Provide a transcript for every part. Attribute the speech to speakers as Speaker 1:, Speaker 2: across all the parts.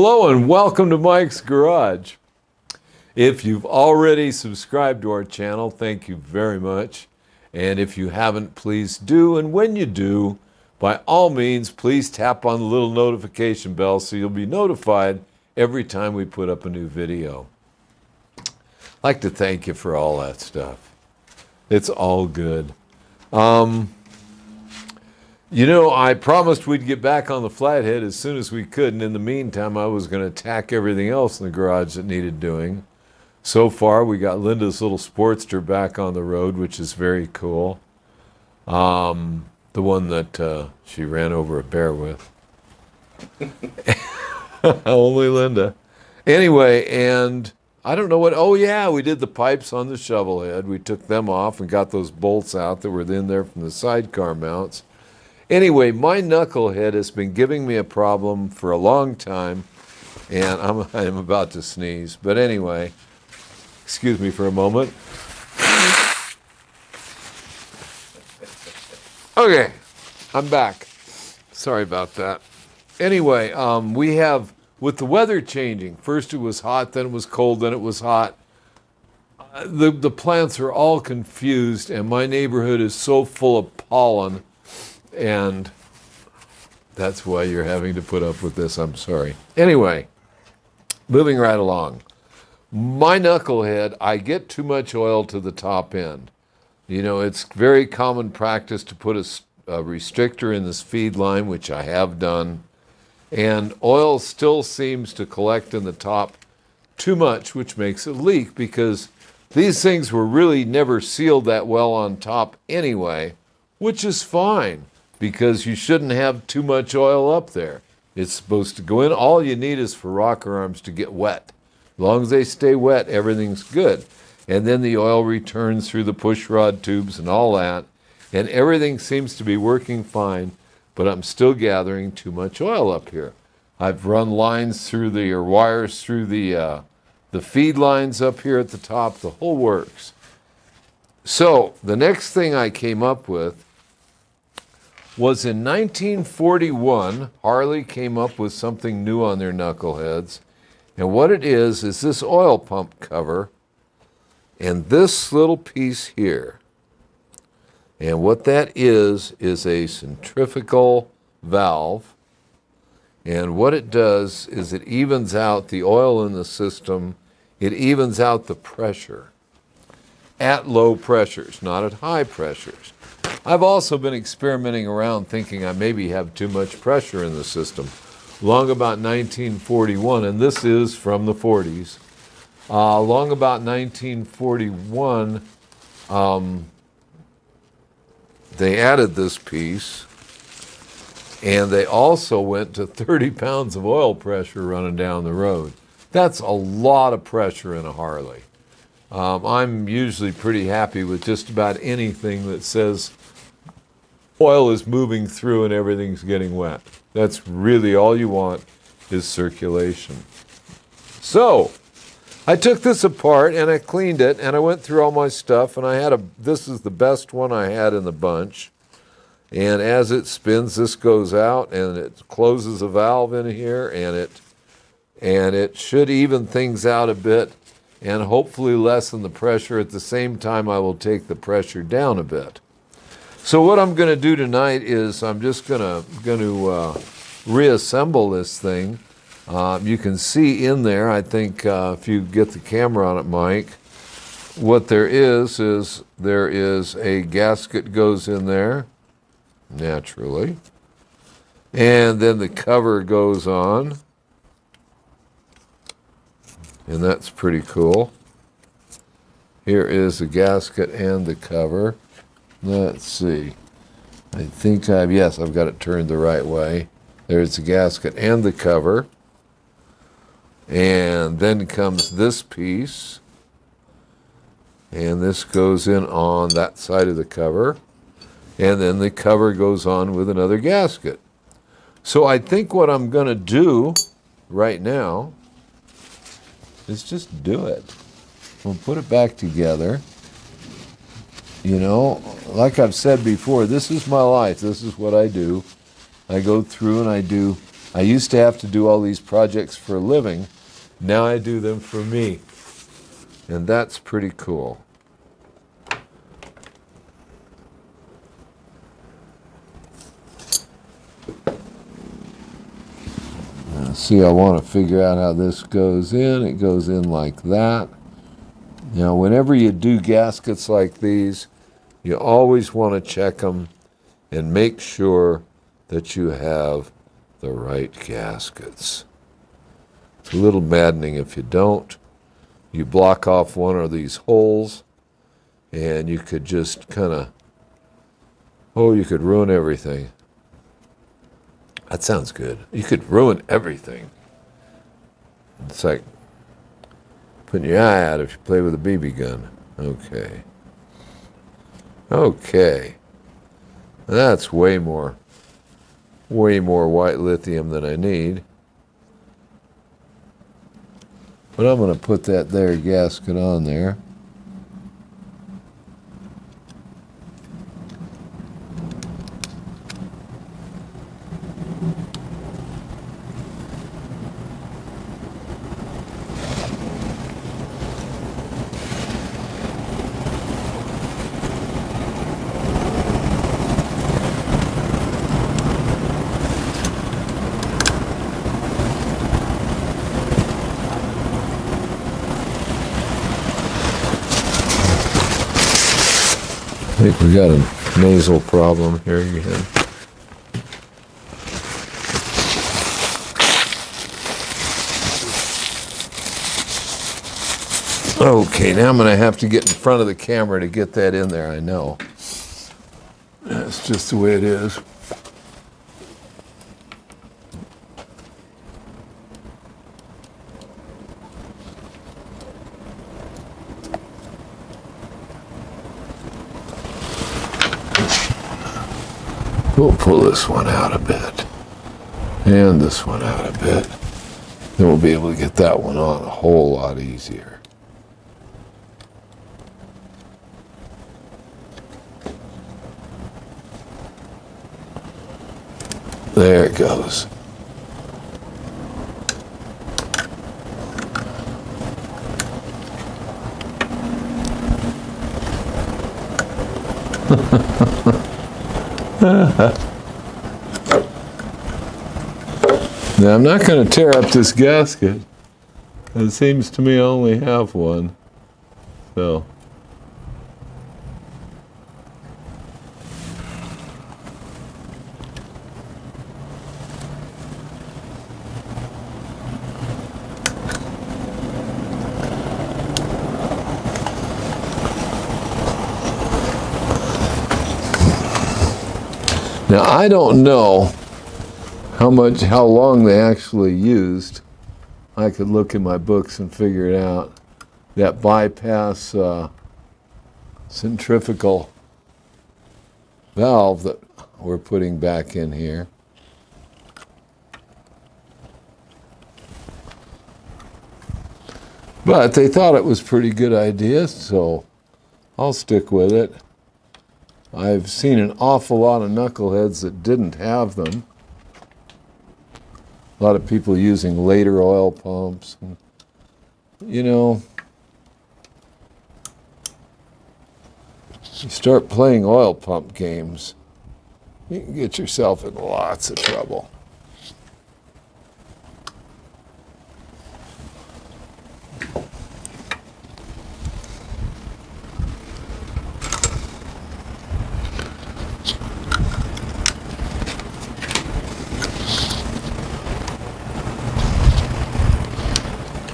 Speaker 1: Hello and welcome to Mike's Garage. If you've already subscribed to our channel, thank you very much. And if you haven't, please do. And when you do, by all means, please tap on the little notification bell so you'll be notified every time we put up a new video. I'd like to thank you for all that stuff. It's all good. You know, I promised we'd get back on the flathead as soon as we could, and in the meantime, I was going to tack everything else in the garage that needed doing. So far, we got Linda's little Sportster back on the road, which is very cool. The one that she ran over a bear with. Only Linda. Anyway, and I don't know what, oh yeah, we did the pipes on the shovel head. We took them off and got those bolts out that were in there from the sidecar mounts. Anyway, my Knucklehead has been giving me a problem for a long time, and I'm about to sneeze. But anyway, excuse me for a moment. Okay, I'm back. Sorry about that. Anyway, we have, with the weather changing, first it was hot, then it was cold, then it was hot. The plants are all confused, and my neighborhood is so full of pollen. And that's why you're having to put up with this. I'm sorry. Anyway, moving right along. My Knucklehead, I get too much oil to the top end. You know, it's very common practice to put a restrictor in this feed line, which I have done. And oil still seems to collect in the top too much, which makes it leak, because these things were really never sealed that well on top anyway, which is fine, because you shouldn't have too much oil up there. It's supposed to go in. All you need is for rocker arms to get wet. As long as they stay wet, everything's good. And then the oil returns through the push rod tubes and all that, and everything seems to be working fine, but I'm still gathering too much oil up here. I've run lines through or wires through the feed lines up here at the top, the whole works. So the next thing I came up with was in 1941, Harley came up with something new on their Knuckleheads. And what it is this oil pump cover and this little piece here. And what that is a centrifugal valve. And what it does is it evens out the oil in the system. It evens out the pressure at low pressures, not at high pressures. I've also been experimenting around thinking I maybe have too much pressure in the system. Long about 1941, and this is from the 40s, long about 1941, they added this piece, and they also went to 30 pounds of oil pressure running down the road. That's a lot of pressure in a Harley. I'm usually pretty happy with just about anything that says oil is moving through and everything's getting wet. That's really all you want, is circulation. So I took this apart and I cleaned it and I went through all my stuff, and this is the best one I had in the bunch. And as it spins, this goes out and it closes a valve in here, and it should even things out a bit and hopefully lessen the pressure. At the same time, I will take the pressure down a bit. So what I'm going to do tonight is I'm just going to reassemble this thing. You can see in there, I think, if you get the camera on it, Mike, what there is a gasket goes in there, naturally, and then the cover goes on, and that's pretty cool. Here is the gasket and the cover. Let's see. I think I've got it turned the right way. There's the gasket and the cover. And then comes this piece. And this goes in on that side of the cover. And then the cover goes on with another gasket. So I think what I'm going to do right now is just do it. We'll put it back together. You know, like I've said before, this is my life. This is what I do. I go through and I do I used to have to do all these projects for a living. Now I do them for me. And that's pretty cool. Now, see, I want to figure out how this goes in. It goes in like that. Now, whenever you do gaskets like these, you always want to check them and make sure that you have the right gaskets. It's a little maddening if you don't. You block off one of these holes, and you could just kind of, you could ruin everything. That sounds good. You could ruin everything. It's like putting your eye out if you play with a BB gun. Okay. Okay. That's way more white lithium than I need. But I'm going to put that there gasket on there. I think we got a nasal problem here again. Okay, now I'm going to have to get in front of the camera to get that in there, I know. That's just the way it is. We'll pull this one out a bit, and this one out a bit. Then we'll be able to get that one on a whole lot easier. There it goes. Now, I'm not going to tear up this gasket. It seems to me I only have one. So. Now, I don't know how long they actually used. I could look in my books and figure it out. That bypass centrifugal valve that we're putting back in here. But they thought it was a pretty good idea, so I'll stick with it. I've seen an awful lot of knuckleheads that didn't have them. A lot of people using later oil pumps. And, you know, you start playing oil pump games, you can get yourself in lots of trouble.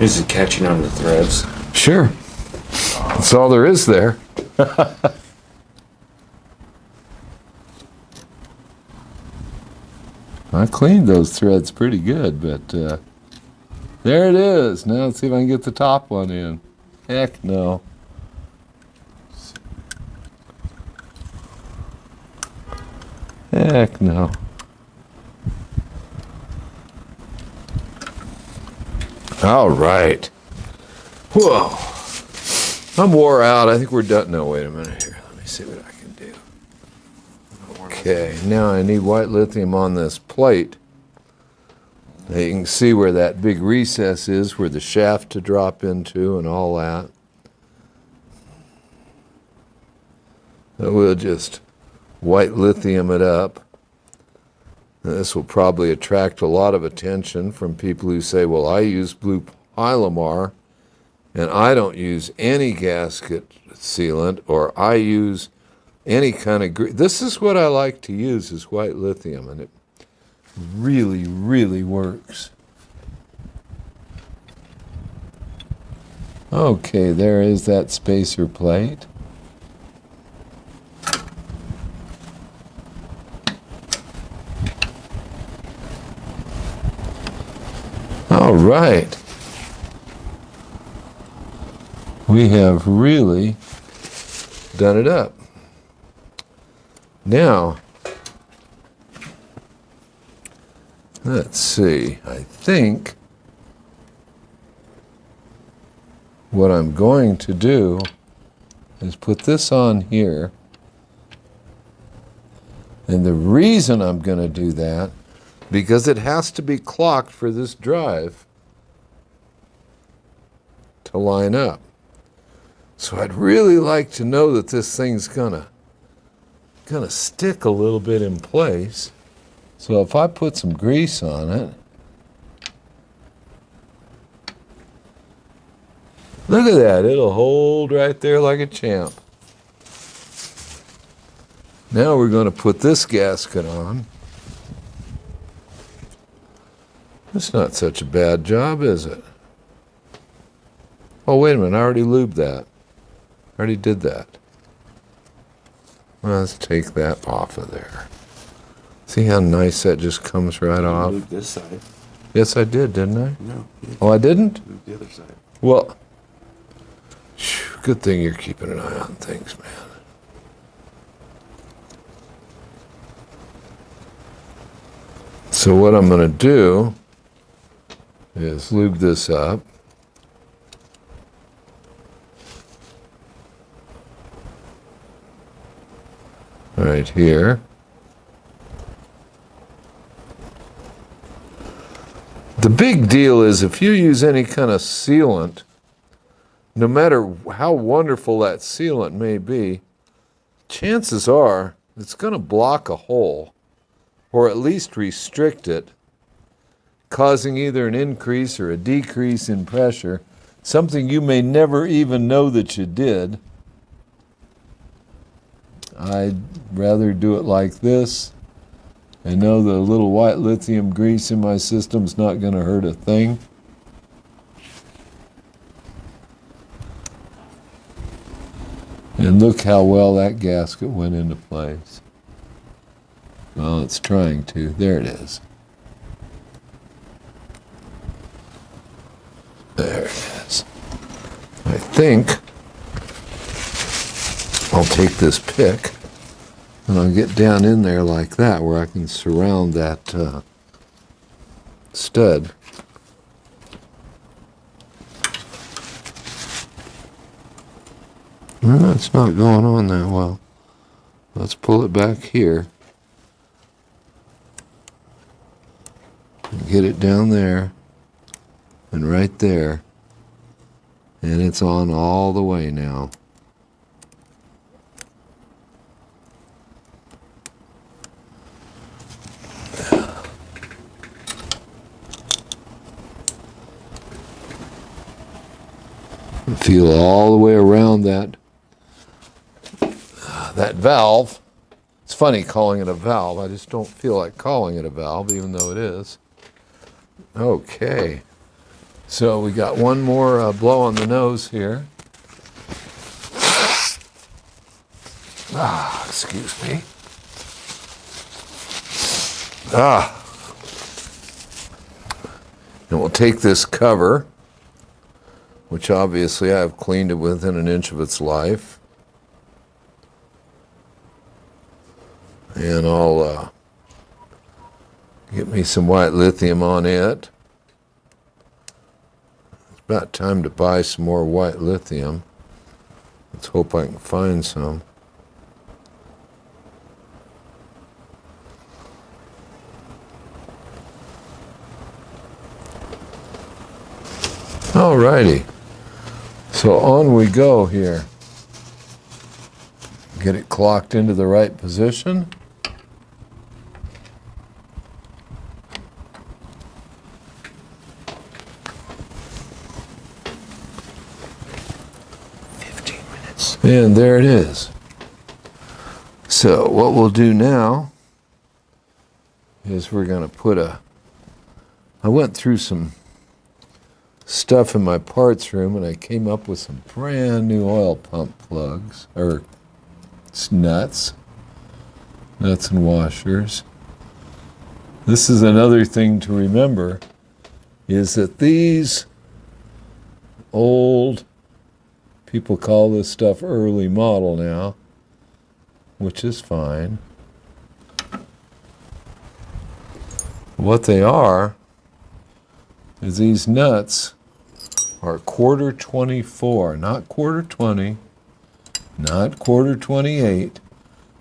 Speaker 2: Is it catching on the threads?
Speaker 1: Sure. That's all there is there. I cleaned those threads pretty good, but there it is. Now let's see if I can get the top one in. Heck no. Heck no. All right. Whoa. I'm wore out. I think we're done. No, wait a minute here. Let me see what I can do. Okay, now I need white lithium on this plate. Now you can see where that big recess is, where the shaft to drop into and all that. So we'll just white lithium it up. This will probably attract a lot of attention from people who say, well, I use blue Hylamar and I don't use any gasket sealant, or I use any kind of this is what I like to use, is white lithium, and it really, really works. Okay, there is that spacer plate. All right. We have really done it up. Now, let's see. I think what I'm going to do is put this on here. And the reason I'm going to do that, because it has to be clocked for this drive to line up. So I'd really like to know that this thing's gonna stick a little bit in place. So if I put some grease on it, look at that, it'll hold right there like a champ. Now we're going to put this gasket on. It's not such a bad job, is it? Oh, wait a minute, I already lubed that. I already did that. Well, let's take that off of there. See how nice that just comes right off?
Speaker 2: Move this side.
Speaker 1: Yes, I did, didn't I?
Speaker 2: No.
Speaker 1: Oh, I didn't?
Speaker 2: Move the other side.
Speaker 1: Well, good thing you're keeping an eye on things, man. So what I'm going to do is lube this up. Right here. The big deal is if you use any kind of sealant, no matter how wonderful that sealant may be, chances are it's going to block a hole, or at least restrict it, causing either an increase or a decrease in pressure, something you may never even know that you did. I'd rather do it like this. I know the little white lithium grease in my system's not going to hurt a thing. And look how well that gasket went into place. Well, it's trying to. There it is. There it is. I think I'll take this pick and I'll get down in there like that, where I can surround that stud. No, it's not going on that well. Let's pull it back here. And get it down there and right there. And it's on all the way now. Feel all the way around that valve. It's funny calling it a valve. I just don't feel like calling it a valve, even though it is. Okay. So we got one more blow on the nose here. Excuse me. And we'll take this cover, which obviously I've cleaned it within an inch of its life. And I'll get me some white lithium on it. It's about time to buy some more white lithium. Let's hope I can find some. All righty. So on we go here. Get it clocked into the right position. And there it is. So what we'll do now is we're going to put I went through some stuff in my parts room and I came up with some brand new oil pump plugs, or nuts and washers. This is another thing to remember, is that these old, people call this stuff early model now, which is fine. What they are is these nuts are quarter 24, not quarter 20, not quarter 28,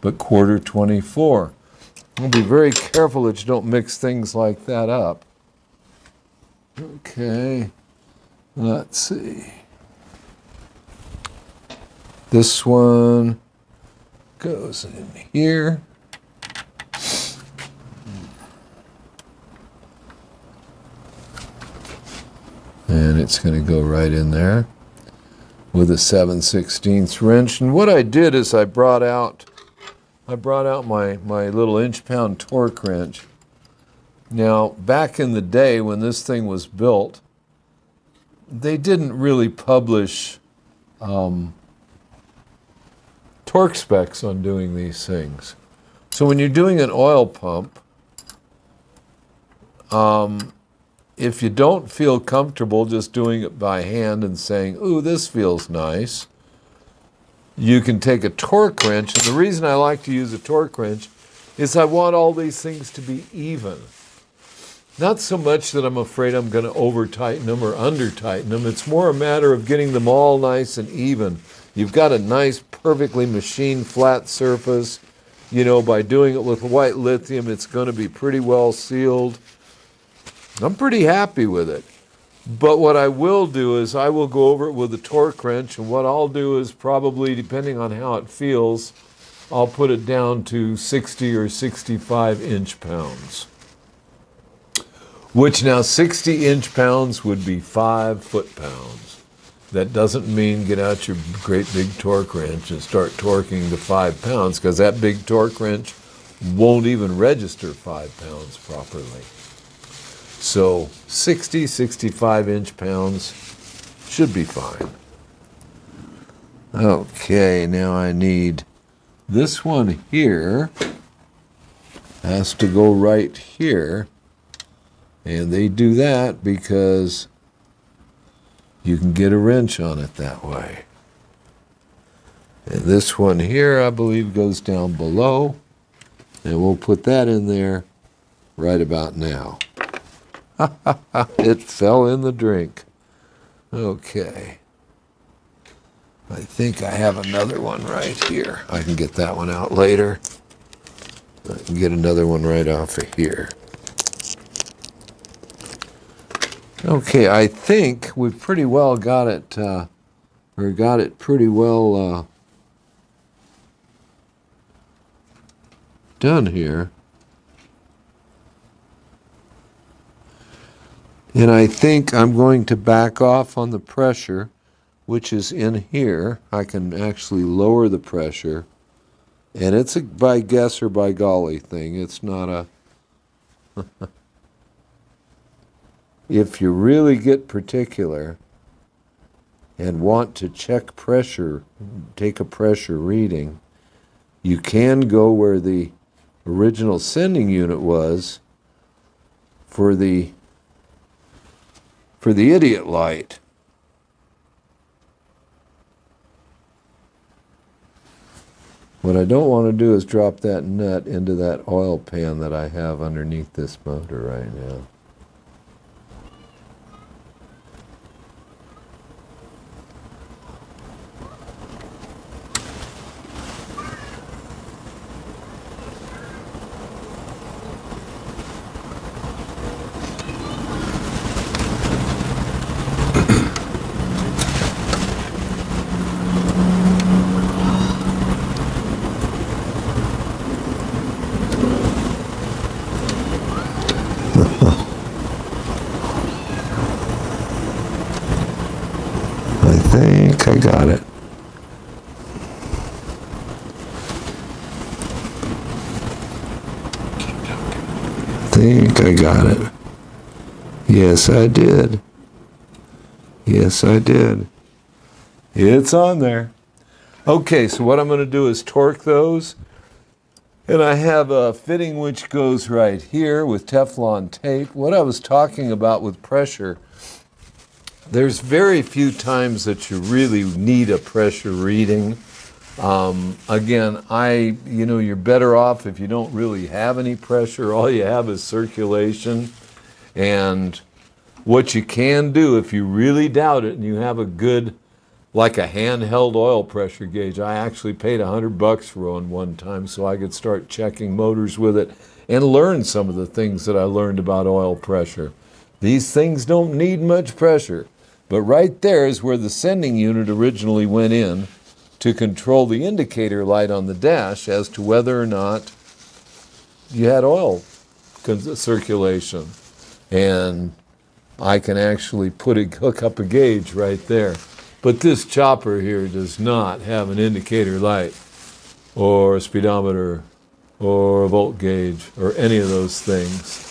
Speaker 1: but quarter 24. I'll be very careful that you don't mix things like that up. Okay, let's see. This one goes in here. And it's going to go right in there with a 7/16 wrench. And what I did is I brought out my little inch-pound torque wrench. Now, back in the day when this thing was built, they didn't really publish torque specs on doing these things. So when you're doing an oil pump, if you don't feel comfortable just doing it by hand and saying, ooh, this feels nice, you can take a torque wrench. And the reason I like to use a torque wrench is I want all these things to be even. Not so much that I'm afraid I'm going to over-tighten them or under-tighten them. It's more a matter of getting them all nice and even. You've got a nice, perfectly machined flat surface. You know, by doing it with white lithium, it's going to be pretty well sealed. I'm pretty happy with it. But what I will do is I will go over it with a torque wrench, and what I'll do is probably, depending on how it feels, I'll put it down to 60 or 65 inch-pounds. Which now 60 inch-pounds would be 5 foot-pounds. That doesn't mean get out your great big torque wrench and start torquing to 5 pounds, because that big torque wrench won't even register 5 pounds properly. So 60, 65 inch-pounds should be fine. Okay, now I need this one here. Has to go right here. And they do that because you can get a wrench on it that way. And this one here, I believe, goes down below. And we'll put that in there right about now. It fell in the drink. Okay. I think I have another one right here. I can get that one out later. I can get another one right off of here. Okay, I think we've pretty well got it, pretty well done here. And I think I'm going to back off on the pressure, which is in here. I can actually lower the pressure. And it's a by guess or by golly thing. It's not a... If you really get particular and want to check pressure, take a pressure reading, you can go where the original sending unit was for the idiot light. What I don't want to do is drop that nut into that oil pan that I have underneath this motor right now. I got it. I think I got it. Yes, I did. Yes, I did. It's on there. Okay, so what I'm going to do is torque those. And I have a fitting which goes right here with Teflon tape. What I was talking about with pressure, there's very few times that you really need a pressure reading. Again, you're better off if you don't really have any pressure. All you have is circulation. And what you can do if you really doubt it and you have a good, like a handheld oil pressure gauge. I actually paid $100 for one time so I could start checking motors with it and learn some of the things that I learned about oil pressure. These things don't need much pressure, but right there is where the sending unit originally went in to control the indicator light on the dash as to whether or not you had oil circulation. And I can actually hook up a gauge right there. But this chopper here does not have an indicator light or a speedometer or a volt gauge or any of those things.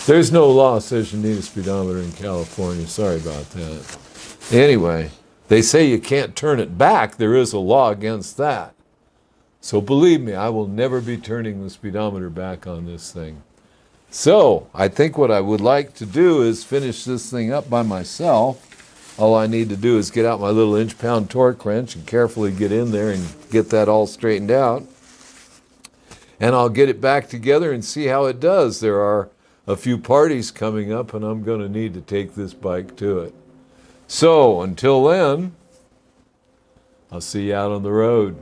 Speaker 1: There's no law that says you need a speedometer in California. Sorry about that. Anyway, they say you can't turn it back. There is a law against that. So believe me, I will never be turning the speedometer back on this thing. So I think what I would like to do is finish this thing up by myself. All I need to do is get out my little inch-pound torque wrench and carefully get in there and get that all straightened out. And I'll get it back together and see how it does. There are a few parties coming up, and I'm going to need to take this bike to it. So until then, I'll see you out on the road.